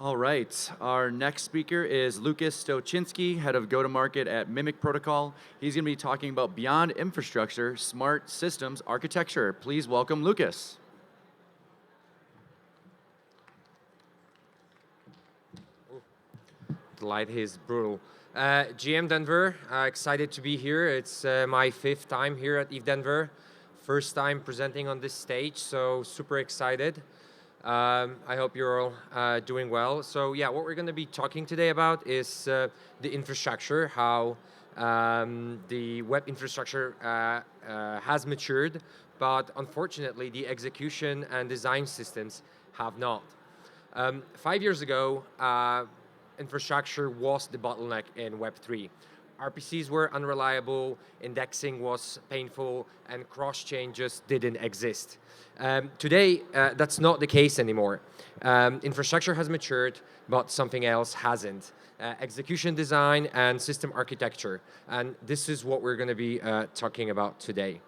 All right, our next speaker is Łukasz Stoczynski, head of go-to-market at Mimic Protocol. He's going to be talking about beyond infrastructure, smart systems architecture. Please welcome Łukasz. The light is brutal. ETHDenver, excited to be here. It's my 5th time here at ETHDenver. First time presenting on this stage, so super excited. I hope you're all doing well. So yeah, what we're going to be talking today about is the infrastructure, how the web infrastructure has matured, but unfortunately the execution and design systems have not. 5 years ago, infrastructure was the bottleneck in Web3. RPCs were unreliable, indexing was painful, and cross-chain just didn't exist. Today, that's not the case anymore. Infrastructure has matured, but something else hasn't. Execution design and system architecture. And this is what we're going to be talking about today.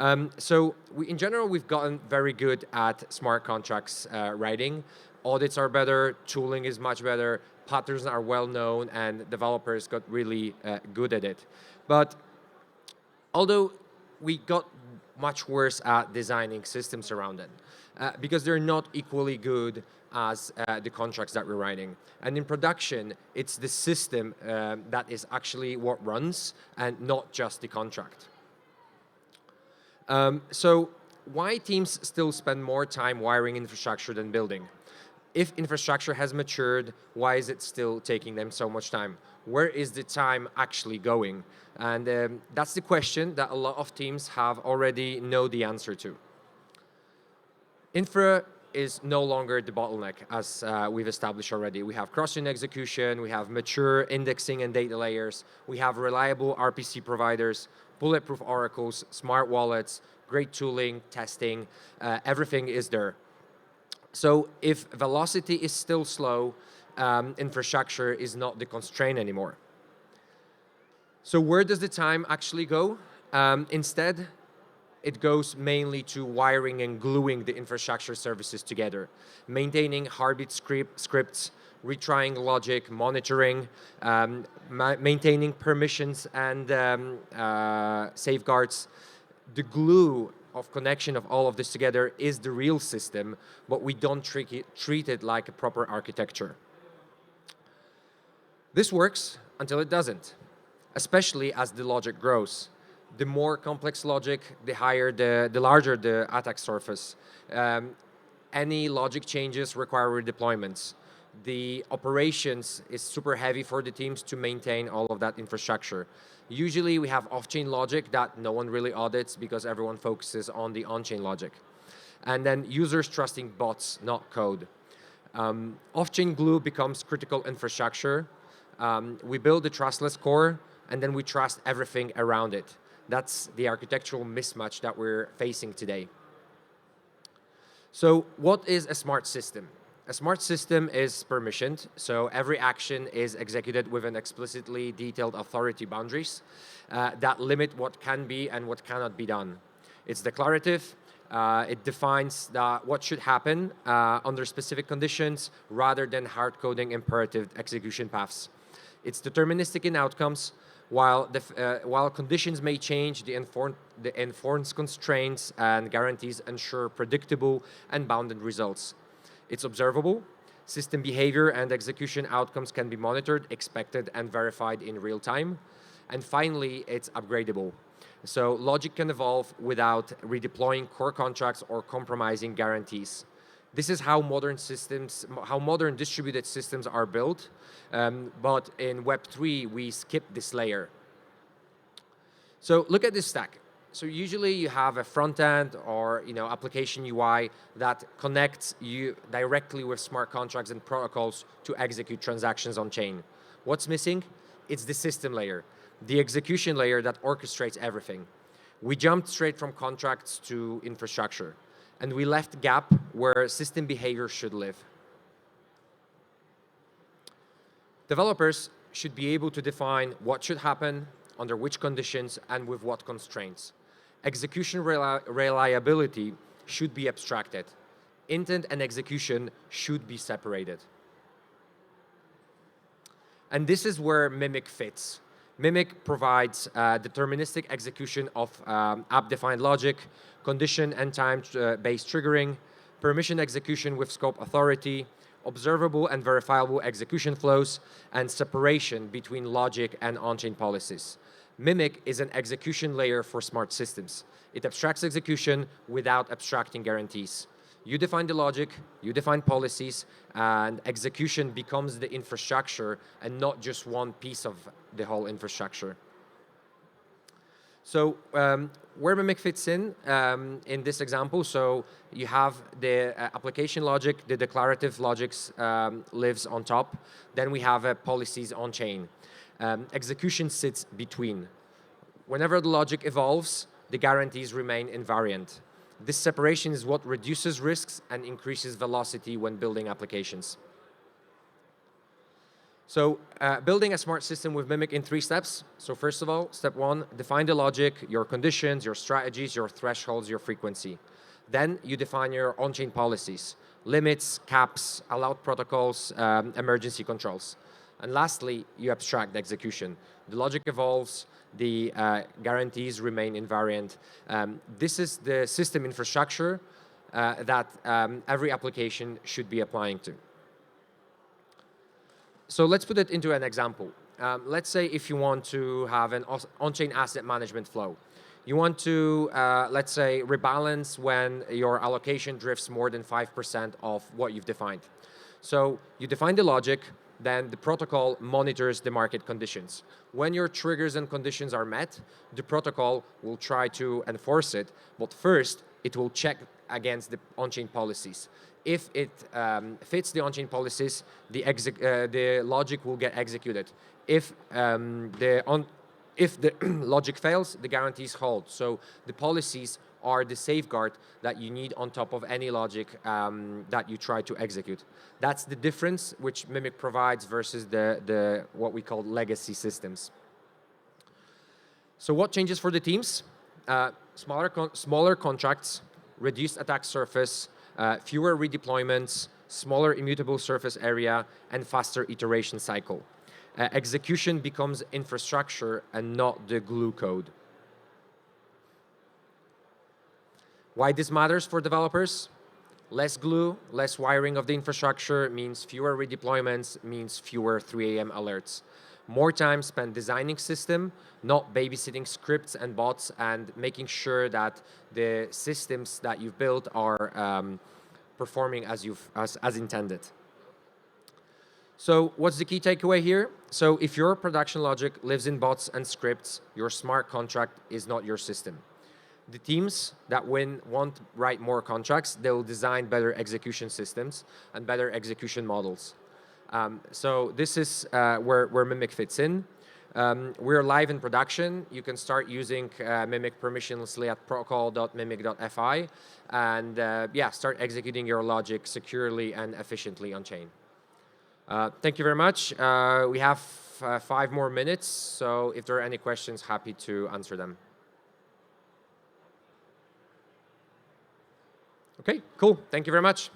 In general, we've gotten very good at smart contracts writing. Audits are better, tooling is much better, patterns are well known, and developers got really good at it. But although we got much worse at designing systems around it, because they're not equally good as the contracts that we're writing. And in production, it's the system that is actually what runs and not just the contract. So why teams still spend more time wiring infrastructure than building? If infrastructure has matured, why is it still taking them so much time? Where is the time actually going? And that's the question that a lot of teams have already know the answer to. Infra is no longer the bottleneck, as we've established already. We have cross-chain execution, we have mature indexing and data layers, we have reliable RPC providers, bulletproof oracles, smart wallets, great tooling, testing, everything is there. So if velocity is still slow, infrastructure is not the constraint anymore. So where does the time actually go? Instead, it goes mainly to wiring and gluing the infrastructure services together, maintaining heartbeat scripts, retrying logic, monitoring, maintaining permissions and safeguards. The glue of connection of all of this together is the real system, but we don't treat it like a proper architecture. This works until it doesn't, especially as the logic grows. The more complex logic, the larger the attack surface. Any logic changes require redeployments. The operations is super heavy for the teams to maintain all of that infrastructure. Usually we have off-chain logic that no one really audits because everyone focuses on the on-chain logic. And then users trusting bots, not code. Off-chain glue becomes critical infrastructure. We build the trustless core, and then we trust everything around it. That's the architectural mismatch that we're facing today. So what is a smart system? A smart system is permissioned, so every action is executed within explicitly detailed authority boundaries that limit what can be and what cannot be done. It's declarative. It defines what should happen under specific conditions rather than hard-coding imperative execution paths. It's deterministic in outcomes. While conditions may change, the enforced constraints and guarantees ensure predictable and bounded results. It's observable. System behavior and execution outcomes can be monitored, expected, and verified in real time. And finally, it's upgradable. So logic can evolve without redeploying core contracts or compromising guarantees. This is how modern distributed systems are built. But in Web3, we skip this layer. So look at this stack. So usually you have a front end or application UI that connects you directly with smart contracts and protocols to execute transactions on chain. What's missing? It's the system layer, the execution layer that orchestrates everything. We jumped straight from contracts to infrastructure, and we left a gap where system behavior should live. Developers should be able to define what should happen, under which conditions, and with what constraints. Execution reliability should be abstracted. Intent and execution should be separated. And this is where Mimic fits. Mimic provides deterministic execution of app-defined logic, condition and time-based triggering, permission execution with scope authority, observable and verifiable execution flows, and separation between logic and on-chain policies. Mimic is an execution layer for smart systems. It abstracts execution without abstracting guarantees. You define the logic, you define policies, and execution becomes the infrastructure and not just one piece of the whole infrastructure. So where Mimic fits in this example, so you have the application logic, the declarative logics lives on top. Then we have policies on chain. Execution sits between. Whenever the logic evolves, the guarantees remain invariant. This separation is what reduces risks and increases velocity when building applications. So building a smart system with Mimic in 3 steps. So first of all, step 1, define the logic, your conditions, your strategies, your thresholds, your frequency. Then you define your on-chain policies, limits, caps, allowed protocols, emergency controls. And lastly, you abstract the execution. The logic evolves, the guarantees remain invariant. This is the system infrastructure that every application should be applying to. So let's put it into an example. Let's say if you want to have an on-chain asset management flow. You want to, let's say, rebalance when your allocation drifts more than 5% of what you've defined. So you define the logic, then the protocol monitors the market conditions. When your triggers and conditions are met, the protocol will try to enforce it, but first it will check against the on-chain policies. If it fits the on-chain policies, the logic will get executed. If the logic fails, the guarantees hold. So the policies are the safeguard that you need on top of any logic that you try to execute. That's the difference which Mimic provides versus the what we call legacy systems. So what changes for the teams? Smaller contracts, reduced attack surface, fewer redeployments, smaller immutable surface area, and faster iteration cycle. Execution becomes infrastructure and not the glue code. Why this matters for developers? Less glue, less wiring of the infrastructure means fewer redeployments, means fewer 3 a.m. alerts. More time spent designing system, not babysitting scripts and bots, and making sure that the systems that you've built are performing as intended. So what's the key takeaway here? So if your production logic lives in bots and scripts, your smart contract is not your system. The teams that want to write more contracts, they will design better execution systems and better execution models. So this is where Mimic fits in. We're live in production. You can start using Mimic permissionlessly at protocol.mimic.fi and start executing your logic securely and efficiently on chain. Thank you very much. We have 5 more minutes, so if there are any questions, happy to answer them. Okay, cool. Thank you very much.